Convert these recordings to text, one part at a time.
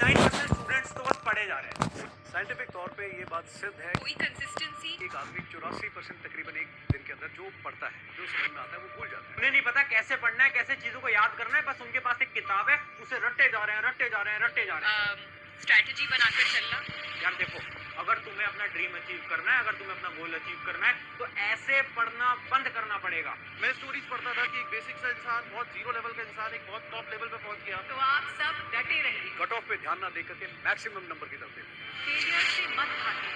99% students तो बस पढ़े जा रहे हैं। साइंटिफिक तौर पे ये बात सिद्ध है, कोई कंसिस्टेंसी एक आदमी 84% तकरीबन एक दिन के अंदर जो पढ़ता है, जो समझ में आता है वो भूल जाता है। उन्हें नहीं पता कैसे पढ़ना है, कैसे चीजों को याद करना है, बस उनके पास एक किताब है, उसे रट्टे जा रहे हैं, रट्टे जा रहे हैं, रट्टे जा रहे हैं। स्ट्रैटेजी बनाकर चलना। यार देखो, अगर तुम्हें अपना ड्रीम अचीव करना है, अगर तुम्हें अपना गोल अचीव करना है, तो ऐसे पढ़ना बंद करना पड़ेगा। मैं स्टोरीज पढ़ता था कि एक बेसिक सा इंसान, बहुत जीरो लेवल का इंसान एक बहुत टॉप लेवल पे पहुंच गया। तो आप सब डटे रहिए, कट ऑफ पे ध्यान ना दे करके मैक्सिमम नंबर की तरफ देखो। फेलियर से मत भागिए।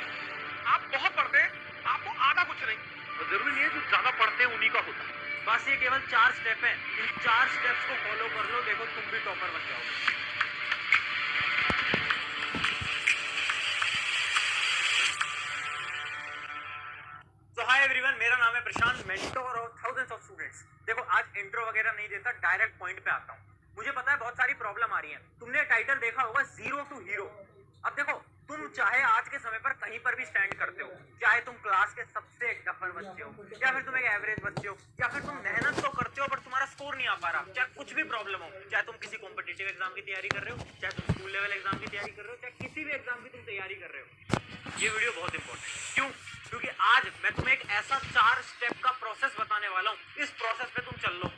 आप बहुत पढ़ते हैं, आपको आधा कुछ नहीं, तो जरूरी नहीं है जो ज्यादा पढ़ते हैं उन्हीं का होता है। बस ये केवल 4 स्टेप हैं, इन 4 स्टेप्स को फॉलो कर लो, देखो तुम भी टॉपर बन जाओगे। तो हाय एवरीवन, मेरा नाम है Prashant, mentor of thousands of students. देखो, आज इंट्रो वगैरह नहीं देता, डायरेक्ट पॉइंट पे आता हूँ। मुझे पता है बहुत सारी प्रॉब्लम आ रही है। तुमने टाइटल देखा होगा, जीरो टू हीरो। अब देखो, तुम चाहे आज के समय पर कहीं पर भी स्टैंड करते हो, चाहे तुम क्लास के सबसे डफर बच्चे हो, या फिर तुम एक एवरेज बच्चे हो, या फिर तुम मेहनत तो करते हो पर तुम्हारा स्कोर नहीं आ पा रहा, चाहे कुछ भी प्रॉब्लम हो, चाहे तुम किसी कॉम्पिटिटिव एग्जाम की तैयारी कर रहे हो, चाहे तुम स्कूल लेवल एग्जाम की तैयारी कर रहे हो, चाहे किसी भी एग्जाम की तुम तैयारी कर रहे हो। ये वीडियो बहुत इंपॉर्टेंट है। क्यों? क्योंकि आज मैं तुम्हें एक ऐसा 4 स्टेप का प्रोसेस बताने वाला हूँ। इस प्रोसेस पे तुम चल लो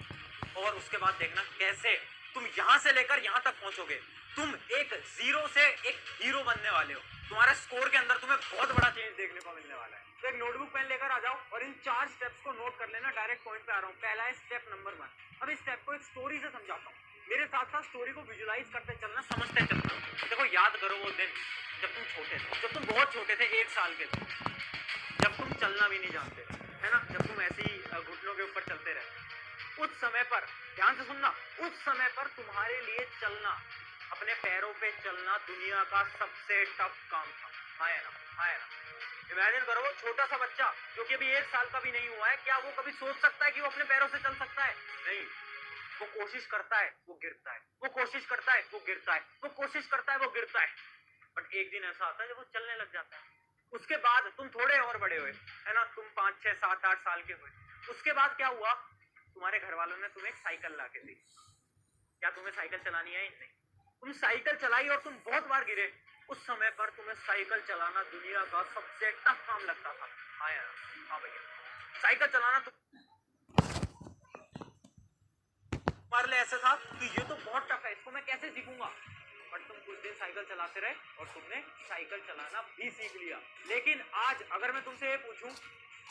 और उसके बाद देखना कैसे तुम यहां से लेकर यहां तक पहुंचोगे। तुम एक जीरो से एक हीरो बनने वाले हो। तुम्हारे स्कोर के अंदर तुम्हें बहुत बड़ा चेंज देखने को मिलने वाला है। तो एक नोटबुक पेन लेकर आ जाओ और इन 4 स्टेप्स को नोट कर लेना। डायरेक्ट पॉइंट पे आ रहा हूँ। पहला है स्टेप नंबर 1। अब इस स्टेप को एक स्टोरी से समझाता हूँ। मेरे साथ साथ स्टोरी को विजुलाइज करते चलना, समझते चलना। देखो, याद करो वो दिन जब तुम छोटे थे, जब तुम बहुत छोटे थे, 1 साल के थे, जब तुम चलना भी नहीं जानते, है ना, जब तुम ऐसे ही घुटनों के ऊपर चलते रहे। उस समय पर, ध्यान से सुनना, उस समय पर तुम्हारे लिए चलना, अपने पैरों पे चलना दुनिया का सबसे टफ काम था। हाँ या ना? हाँ या ना? इमेजिन करो, वो छोटा सा बच्चा जो कि अभी 1 साल का भी नहीं हुआ है, क्या वो कभी सोच सकता है कि वो अपने पैरों से चल सकता है? नहीं। वो कोशिश करता है, वो गिरता है, वो कोशिश करता है, वो गिरता है, वो कोशिश करता है, वो गिरता है। बट एक दिन ऐसा आता है जब वो चलने लग जाता है। उसके बाद तुम थोड़े और बड़े हुए, है ना, तुम 5, 6, 7, 8 साल के हुए। उसके बाद क्या हुआ? तुम्हारे घर वालों ने तुम्हें एक साइकिल ला के दी। क्या तुम्हें साइकिल चलानी है? नहीं। तुम साइकिल चलाई और तुम बहुत बार गिरे। उस समय पर तुम्हें साइकिल चलाना दुनिया का सबसे टफ काम लगता था। हाँ यार, हाँ भैया, साइकिल चलाना तुम्हारे लिए ऐसा था कि ये तो बहुत टफ है, इसको मैं कैसे सीखूंगा? बट तुम कुछ दिन साइकिल चलाते रहे और तुमने साइकिल चलाना भी सीख लिया। लेकिन आज अगर मैं तुमसे ये पूछूं,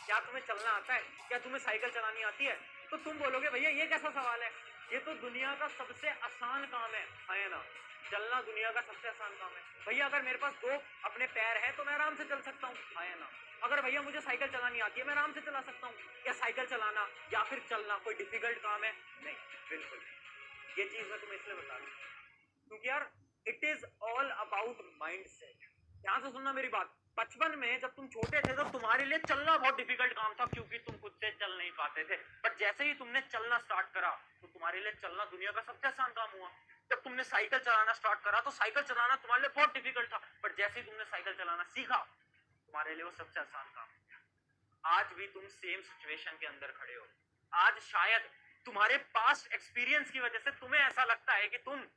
क्या तुम्हें चलना आता है, क्या तुम्हें साइकिल चलानी आती है, तो तुम बोलोगे भैया ये कैसा सवाल है, ये तो दुनिया का सबसे आसान काम है ना? चलना दुनिया का सबसे आसान काम है। भैया अगर मेरे पास 2 अपने पैर है तो मैं आराम से चल सकता हूँ, है ना? अगर भैया मुझे साइकिल चलानी आती है, मैं आराम से चला सकता हूँ। क्या साइकिल चलाना या फिर चलना कोई डिफिकल्ट काम है? नहीं, बिल्कुल नहीं। ये चीज मैं तुम्हें इसलिए बता रहा हूँ क्योंकि यार, it is all about mind set. ध्यान से सुनना मेरी बात। बचपन में जब तुम छोटे थे तो तुम्हारे लिए चलना बहुत डिफिकल्ट काम था क्योंकि तुम खुद से चल नहीं पाते थे। बट जैसे ही तुमने चलना स्टार्ट करा तो तुम्हारे लिए चलना दुनिया का सबसे आसान काम हुआ। जब तुमने साइकिल चलाना स्टार्ट करा तो साइकिल चलाना तुम्हारे लिए बहुत डिफिकल्ट था, बट जैसे ही तुमने साइकिल चलाना सीखा तुम्हारे लिए वो सबसे आसान काम। आज भी तुम सेम सिचुएशन के अंदर खड़े हो। आज शायद तुम्हारे पास्ट एक्सपीरियंस की वजह से तुम्हें ऐसा लगता है कि तुम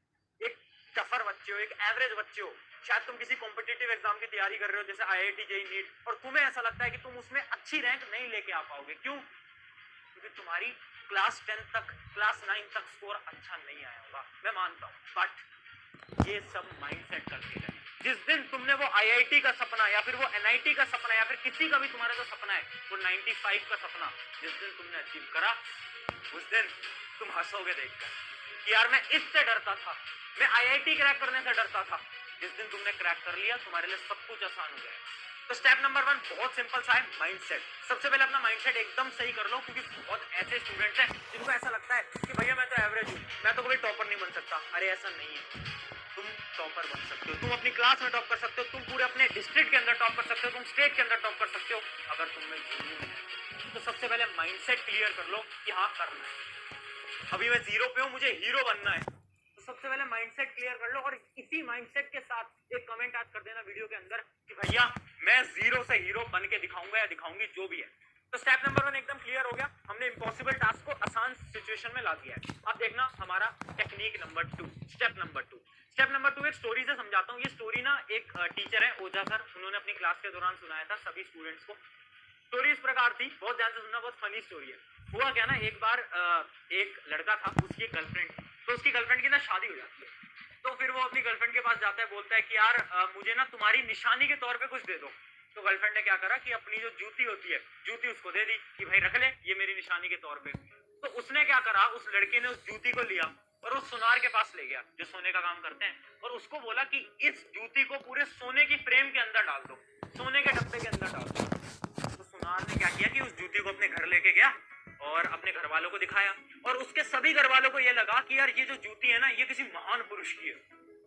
एक टफर बच्चे हो, एक एवरेज बच्चे हो। शायद तुम किसी कॉम्पिटिटिव एग्जाम की तैयारी कर रहे हो जैसे IIT JEE नीट, और तुम्हें ऐसा लगता है कि तुम उसमें अच्छी रैंक नहीं लेके आ पाओगे। क्यों? क्योंकि तुम्हारी क्लास 10 तक, क्लास 9 तक स्कोर अच्छा नहीं आया होगा, मैं मानता हूँ। बट ये सब माइंडसेट का खेल है। जिस दिन तुमने वो IIT का सपना या फिर वो NIT का सपना या फिर किसी का भी तुम्हारा जो सपना है वो 95 का सपना, जिस दिन तुमने अचीव करा, उस दिन तुम हंसोगे देखकर कि यार मैं इससे डरता था, मैं IIT क्रैक करने से डरता था। जिस दिन तुमने क्रैक कर लिया तुम्हारे लिए सब कुछ आसान हो गया। तो स्टेप नंबर 1 बहुत सिंपल सा है, माइंडसेट। सबसे पहले अपना माइंडसेट एकदम सही कर लो, क्योंकि बहुत ऐसे स्टूडेंट्स हैं जिनको ऐसा लगता है कि भैया मैं तो एवरेज हूँ, मैं तो कभी टॉपर नहीं बन सकता। अरे ऐसा नहीं है, तुम टॉपर बन सकते हो, तुम अपनी क्लास में टॉप कर सकते हो, तुम पूरे अपने डिस्ट्रिक्ट के अंदर टॉप कर सकते हो, तुम स्टेट के अंदर टॉप कर सकते हो, अगर तुम में जुनून है। तो सबसे पहले माइंडसेट क्लियर कर लो कि हाँ करना है। अभी मैं जीरो पे हूँ, मुझे हीरो बनना है, तो सबसे पहले माइंडसेट क्लियर कर लो। और इसी माइंडसेट के साथ एक कमेंट आज कर देना वीडियो के अंदर कि भैया मैं जीरो से हीरो बन के दिखाऊंगा या दिखाऊंगी, जो भी है। तो स्टेप नंबर 1 एकदम क्लियर हो गया। हमने इम्पॉसिबल टास्क को आसान सिचुएशन में ला दिया है। अब देखना हमारा technique number 2, step number 2। Step number 2 एक स्टोरी से समझाता हूँ। ये स्टोरी ना एक टीचर है ओझा सर, उन्होंने अपनी क्लास के दौरान सुनाया था सभी स्टूडेंट्स को। स्टोरी इस प्रकार थी, बहुत ध्यान से सुनना, बहुत फनी स्टोरी है। हुआ क्या ना, एक बार एक लड़का था, उसकी एक गर्लफ्रेंड, तो उसकी गर्लफ्रेंड की ना शादी हो जाती है। तो फिर वो अपनी गर्लफ्रेंड के पास जाता है, बोलता है कि यार मुझे ना तुम्हारी निशानी के तौर पे कुछ दे दो। तो गर्लफ्रेंड ने क्या करा कि अपनी जो जूती होती है, जूती उसको दे दी कि भाई रख ले, ये मेरी निशानी के तौर पे। तो उसने क्या करा, उस लड़के ने उस जूती को लिया और उस सुनार के पास ले गया जो सोने का काम करते हैं, और उसको बोला कि इस जूती को पूरे सोने की फ्रेम के अंदर डाल दो, सोने के डब्बे के अंदर डाल दो। तो सुनार ने क्या किया कि उस जूती को अपने घर लेके गया और अपने घर वालों को दिखाया, और उसके सभी घर वालों को यह लगा कि यार ये जो जूती है ना, ये किसी महान पुरुष की है,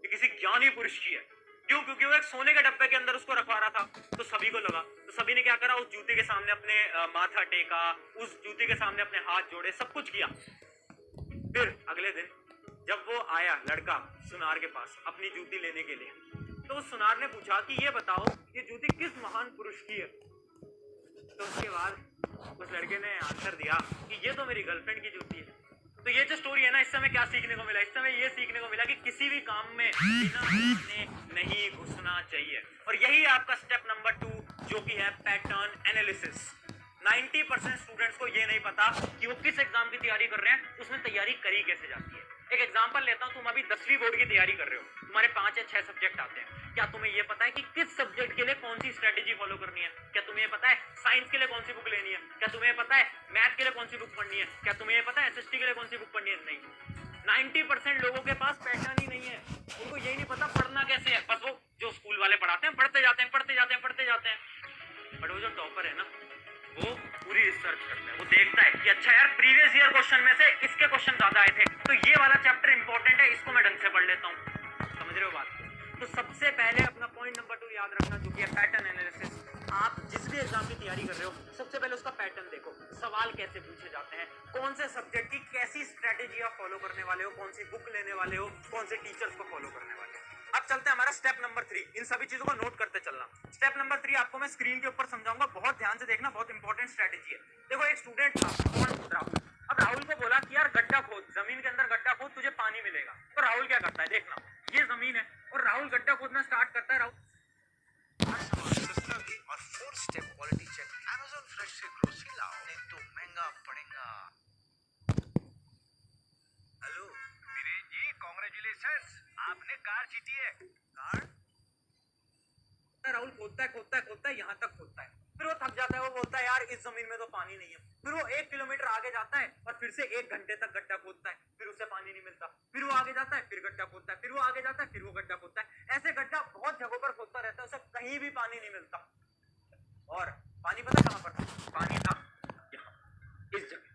ये किसी ज्ञानी पुरुष की है। क्यों? क्योंकि वो एक सोने के डब्बे के अंदर उसको रखवा रहा था। तो सभी को लगा, तो सभी ने क्या करा, उस जूती के सामने अपने माथा टेका, उस जूती के सामने अपने हाथ जोड़े, सब कुछ किया। फिर अगले दिन जब वो आया लड़का सुनार के पास अपनी जूती लेने के लिए, तो उस सुनार ने पूछा कि ये बताओ ये जूती किस महान पुरुष की है। तो उसके बाद उस लड़के ने आंसर दिया कि ये तो मेरी गर्लफ्रेंड की जूती है। तो ये जो स्टोरी है ना, इससे हमें क्या सीखने को मिला? इससे हमें ये सीखने को मिला कि किसी भी काम में बिना जाने नहीं घुसना चाहिए। और यही है आपका स्टेप नंबर 2, जो कि है पैटर्न एनालिसिस। 90% स्टूडेंट्स को ये नहीं पता कि वो किस एग्जाम की तैयारी कर रहे हैं, उसमें तैयारी करी कैसे जाती है। एक एग्जांपल लेता हूं, तुम अभी 10वीं बोर्ड की तैयारी कर रहे हो, तुम्हारे 5 या 6 सब्जेक्ट आते हैं। क्या तुम्हें ये पता है कि किस सब्जेक्ट के लिए कौन सी स्ट्रेटेजी फॉलो करनी है? क्या तुम्हें पता है साइंस के लिए कौन सी बुक लेनी है? क्या तुम्हें पता है मैथ के लिए कौन सी बुक पढ़नी है? क्या तुम्हें पता है एसएसटी के लिए कौन सी बुक पढ़नी है? नहीं। 90% लोगों के पास पैटर्न ही नहीं है, उनको यही नहीं पता पढ़ना कैसे है। बस वो जो स्कूल वाले पढ़ाते हैं, पढ़ते जाते हैं, पढ़ते जाते हैं, पढ़ते जाते हैं। बट वो जो टॉपर है ना, वो पूरी रिसर्च करता है, वो देखता है कि अच्छा यार प्रीवियस ईयर क्वेश्चन में से इसके क्वेश्चन ज्यादा आए थे, तो ये वाला चैप्टर इंपॉर्टेंट है, इसको मैं ढंग से पढ़ लेता हूँ। समझ रहे हो बात? तो सबसे पहले अपना पॉइंट नंबर 2 याद रखना, जो कि है पैटर्न एनालिसिस। आप जिस भी एग्जाम की तैयारी कर रहे हो, सबसे पहले उसका पैटर्न देखो, सवाल कैसे पूछे जाते हैं, कौन से सब्जेक्ट की कैसी स्ट्रेटेजी आप फॉलो करने वाले हो, कौन सी बुक लेने वाले हो, कौन से टीचर्स को फॉलो करने वाले हो। अब चलते हैं हमारा स्टेप नंबर 3। इन सभी चीजों को नोट करते चलना। स्टेप नंबर 3 आपको मैं स्क्रीन के ऊपर समझाऊंगा, बहुत ध्यान से देखना, बहुत इंपॉर्टेंट स्ट्रेटेजी है। देखो एक स्टूडेंट था, कौन? राहुल। अब राहुल को बोला कि यार गड्ढा खोद, जमीन के अंदर गड्ढा खोद, तुझे पानी मिलेगा। तो राहुल क्या करता है, देखना, ये जमीन है और राहुल गड्ढा खोदना स्टार्ट करता है। राहुल सस्ता भी और 4 step quality check Amazon fresh से ग्रोसरी लाओ, नहीं तो महंगा पड़ेगा। हेलो वीरेन जी, कांग्रेचुलेशंस, आपने कार जीती है। कार? राहुल खोदता है, खोदता है, खोदता है, यहाँ तक खोदता है, फिर वो थक जाता है, वो बोलता है यार इस जमीन में तो पानी नहीं है। फिर वो 1 किलोमीटर आगे जाता है और फिर से 1 घंटे तक गड्ढा खोदता है, फिर उसे पानी नहीं मिलता। फिर वो आगे जाता है, फिर गड्ढा खोदता है, फिर वो आगे जाता है, फिर वो गड्ढा खोदता है। ऐसे गड्ढा बहुत जगहों पर खोदता रहता है, उसे कहीं भी पानी नहीं मिलता। और पानी पता कहां पर था? पानी था यहाँ, इस जगह।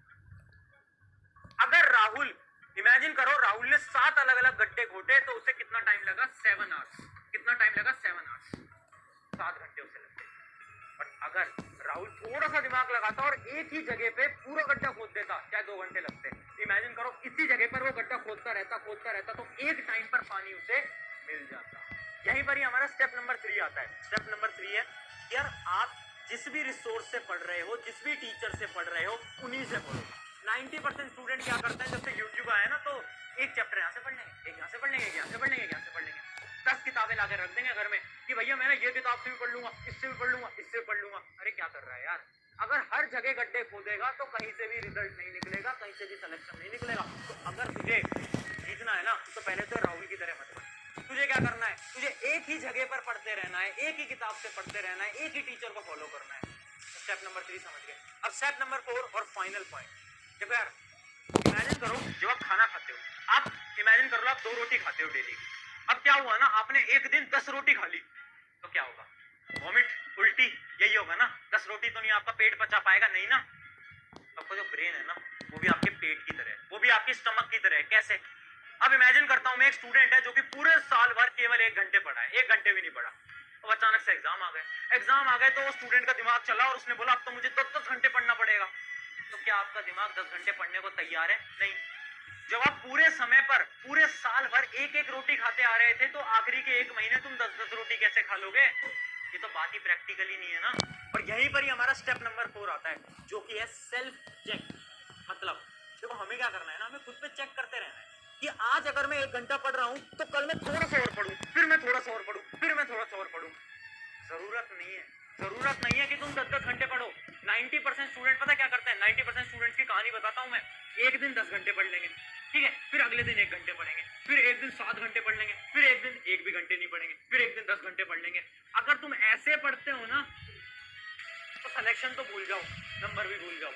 अगर राहुल, इमेजिन करो, राहुल ने 7 अलग अलग गड्ढे खोदे, तो उसे कितना टाइम लगा? 7 आवर्स। कितना टाइम लगा? 7 आवर्स, 7 घंटे उसे लगते। बट अगर राहुल थोड़ा सा दिमाग लगाता और एक ही जगह पे पूरा गड्ढा खोद देता, क्या 2 घंटे लगते? इमेजिन करो, इसी जगह पर वो गड्ढा खोदता रहता, तो एक टाइम पर पानी उसे मिल जाता। यहीं पर ही हमारा स्टेप नंबर 3 आता है। स्टेप नंबर 3 है, यार आप जिस भी रिसोर्स से पढ़ रहे हो, जिस भी टीचर से पढ़ रहे हो, उन्हीं से पढ़ो। 90% स्टूडेंट क्या करते हैं, जब से यूट्यूब आया ना, तो एक चैप्टर यहाँ से पढ़ लेंगे, एक यहाँ से पढ़ लेंगे, एक यहाँ से पढ़ लेंगे, एक यहाँ से पढ़ लेंगे, 10 किताबें लाके रख देंगे घर में कि भैया मैं ना ये किताब से भी पढ़ लूंगा, इससे भी पढ़ लूंगा, इससे भी पढ़ लूंगा। अरे क्या कर रहा है यार? अगर हर जगह गड्ढे खोदेगा तो कहीं से भी रिजल्ट नहीं निकलेगा, कहीं से भी सिलेक्शन नहीं निकलेगा। तो अगर तुझे जीतना है ना, तो पहले तो राहुल की तरह मत बन। तुझे क्या करना है? तुझे एक ही जगह पर पढ़ते रहना है, एक ही किताब से पढ़ते रहना है, एक ही टीचर को फॉलो करना है। स्टेप नंबर 3 समझ गए। अब स्टेप नंबर 4 और फाइनल पॉइंट। देखो यार, इमेजिन करो जब आप खाना खाते हो, आप इमेजिन कर लो आप 2 रोटी खाते हो डेली। अब क्या हुआ ना, आपने एक दिन 10 रोटी खा ली, तो क्या होगा? वॉमिट, उल्टी, यही होगा ना। 10 रोटी तो नहीं आपका पेट पचा पाएगा, नहीं ना। आपका जो ब्रेन है ना, वो भी आपके पेट की तरह है, वो भी आपकी स्टमक की तरह है। कैसे? अब इमेजिन करता हूं मैं एक स्टूडेंट है जो कि पूरे साल भर केवल 1 घंटे पढ़ा है, 1 घंटे भी नहीं पढ़ा। अब अचानक से एग्जाम आ गए, तो वो स्टूडेंट का दिमाग चला और उसने बोला अब तो मुझे 10-10 घंटे पढ़ना पड़ेगा। तो क्या आपका दिमाग 10 घंटे पढ़ने को तैयार है? नहीं। जब आप पूरे समय पर, पूरे साल भर एक एक रोटी खाते आ रहे थे, तो आखिरी के 1 महीने तुम 10-10 रोटी कैसे खा लोगे? ये तो बात ही प्रैक्टिकली नहीं है ना। और यहीं पर ही हमारा स्टेप नंबर 4 आता है, जो कि है सेल्फ चेक। मतलब देखो हमें क्या करना है ना, हमें खुद पे चेक करते रहना है कि आज अगर मैं 1 घंटा पढ़ रहा हूं तो कल मैं थोड़ा सा और पढूं, फिर मैं थोड़ा सा और पढूं, फिर मैं थोड़ा सा और पढूं। जरूरत नहीं है कि तुम 10-10 घंटे पढ़ो। 90% स्टूडेंट पता क्या करते हैं? 90% स्टूडेंट्स की कहानी बताता हूं मैं। एक दिन 10 घंटे पढ़ लेंगे, ठीक है, फिर अगले दिन 1 घंटे पढ़ेंगे, फिर एक दिन 7 घंटे पढ़ लेंगे, फिर एक दिन 1 भी घंटे नहीं पढ़ेंगे, फिर एक दिन 10 घंटे पढ़ लेंगे। अगर तुम ऐसे पढ़ते हो ना तो सिलेक्शन तो भूल जाओ, नंबर भी भूल जाओ,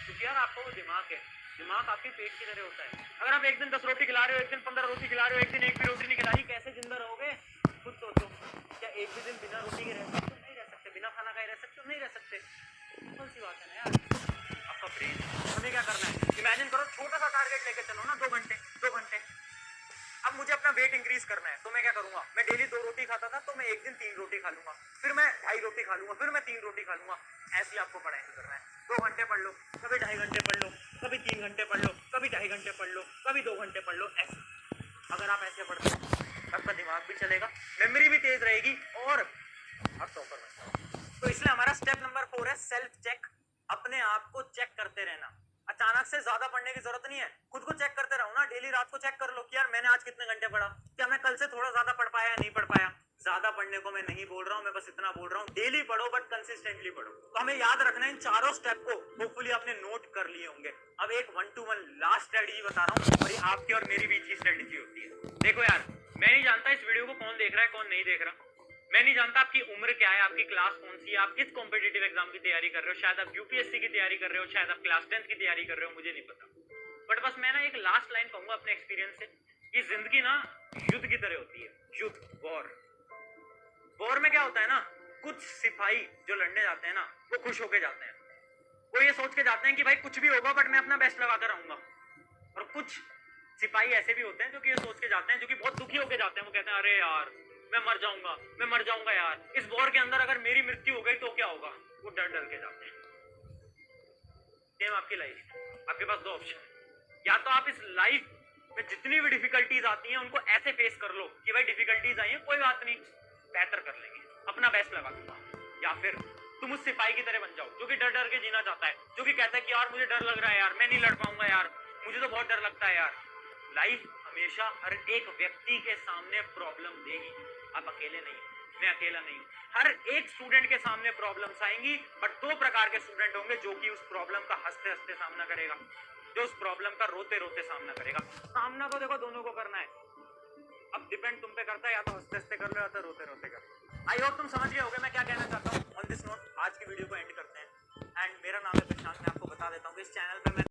क्योंकि यार आपका वो दिमाग है, दिमाग आपके पेट की तरह होता है। अगर आप एक दिन 10 रोटी खिला रहे हो, एक दिन 15 रोटी खिला रहे हो, एक दिन 1 भी रोटी नहीं खिलाई, कैसे जिंदा रहोगे? खुद सोचो। क्या एक भी दिन बिना रोटी के रह सकते हो? नहीं रह सकते। बिना खाना खाए रह सकते हो? नहीं रह सकते। सिंपल सी बात है ना यार। आपका ब्रेन, हमें क्या करना है? इमेजिन करो, छोटा सा टारगेट लेके चलो ना, 2 घंटे 2 घंटे। अब मुझे अपना वेट इंक्रीज करना है, तो मैं क्या करूंगा? मैं डेली 2 रोटी खाता था, तो मैं एक दिन 3 रोटी खा लूंगा, फिर मैं 2.5 रोटी खा लूंगा, फिर मैं 3 रोटी खा लूंगा। ऐसे ही आपको पढ़ाई करना है। 2 घंटे पढ़ लो, कभी 2.5 घंटे पढ़ लो, कभी 3 घंटे पढ़ लो, कभी 2.5 घंटे पढ़ लो, कभी 2 घंटे पढ़ लो। ऐसे अगर आप ऐसे पढ़ते हो, आपका दिमाग भी चलेगा, मेमोरी भी तेज रहेगी और आप टॉपर बन जाओगे। तो इसलिए हमारा स्टेप नंबर 4 है सेल्फ चेक। अपने आप को चेक करते रहना। अचानक से ज्यादा पढ़ने की जरूरत नहीं है, खुद को चेक करते रहो ना। डेली रात को चेक कर लो कि यार मैंने आज कितने घंटे पढ़ा, क्या मैं कल से थोड़ा ज्यादा पढ़ पाया या नहीं पढ़ पाया। ज्यादा पढ़ने को मैं नहीं बोल रहा हूं, मैं बस इतना बोल रहा हूं डेली पढ़ो, बट कंसिस्टेंटली पढ़ो। तो हमें याद रखना है इन चारों स्टेप को। होपफुली आपने नोट कर लिए होंगे। अब एक 1 to 1 लास्ट स्ट्रेटेजी बता रहा हूँ, और ये आपकी और मेरी बीच की स्ट्रेटेजी होती है। देखो यार, मैं नहीं जानता इस वीडियो को कौन देख रहा है कौन नहीं देख रहा, मैं नहीं जानता आपकी उम्र क्या है, आपकी क्लास कौन सी है, आप किस कॉम्पिटिटिव एग्जाम की तैयारी कर रहे हो, शायद आप यूपीएससी की तैयारी कर रहे हो, शायद आप क्लास 10 की तैयारी कर रहे हो, मुझे नहीं पता। बट बस मैं ना एक लास्ट लाइन कहूंगा अपने एक्सपीरियंस से कि जिंदगी ना युद्ध की तरह होती है। युद्ध, वॉर में क्या होता है ना, कुछ सिपाही जो लड़ने जाते हैं ना, वो खुश होके जाते हैं। वो ये सोच के जाते हैं कि भाई कुछ भी होगा बट मैं अपना बेस्ट लगा कर आऊंगा। और कुछ सिपाही ऐसे भी होते हैं जो कि ये सोच के जाते हैं, जो कि बहुत दुखी होके जाते हैं। वो कहते हैं अरे यार मैं मर जाऊंगा यार, इस वॉर के अंदर अगर मेरी मृत्यु हो गई तो क्या होगा। वो डर डर के जाते हैं। सेम आपकी लाइफ, आपके पास 2 ऑप्शन है। या तो आप इस लाइफ में जितनी भी डिफिकल्टीज आती हैं उनको ऐसे फेस कर लो कि भाई डिफिकल्टीज आई हैं, कोई बात नहीं, बेहतर कर लेंगे, अपना बेस्ट लगा दूंगा। या फिर तुम उस सिपाही की तरह बन जाओ जो कि डर डर के जीना चाहता है, जो कि कहता है कि यार मुझे डर लग रहा है यार, मैं नहीं लड़ पाऊंगा यार, मुझे तो बहुत डर लगता है यार। लाइफ हमेशा हर एक व्यक्ति के सामने प्रॉब्लम देगी। आप अकेले नहीं, मैं अकेला नहीं हूं। हर एक स्टूडेंट के सामने प्रॉब्लम्स आएंगी, बट 2 प्रकार के स्टूडेंट होंगे, जो कि उस प्रॉब्लम का हंसते हंसते सामना करेगा, जो उस प्रॉब्लम का रोते रोते सामना करेगा। सामना तो देखो दोनों को करना है, अब डिपेंड तुम पे करता है, या तो हंसते हंसते कर लो या तो रोते रोते कर लो। आई होप तुम समझ गए होगे मैं क्या कहना चाहता हूँ। ऑन दिस नोट आज की वीडियो को एंड करते हैं। एंड मेरा नाम है प्रशांत। मैं आपको बता देता हूँ कि इस चैनल पे मैं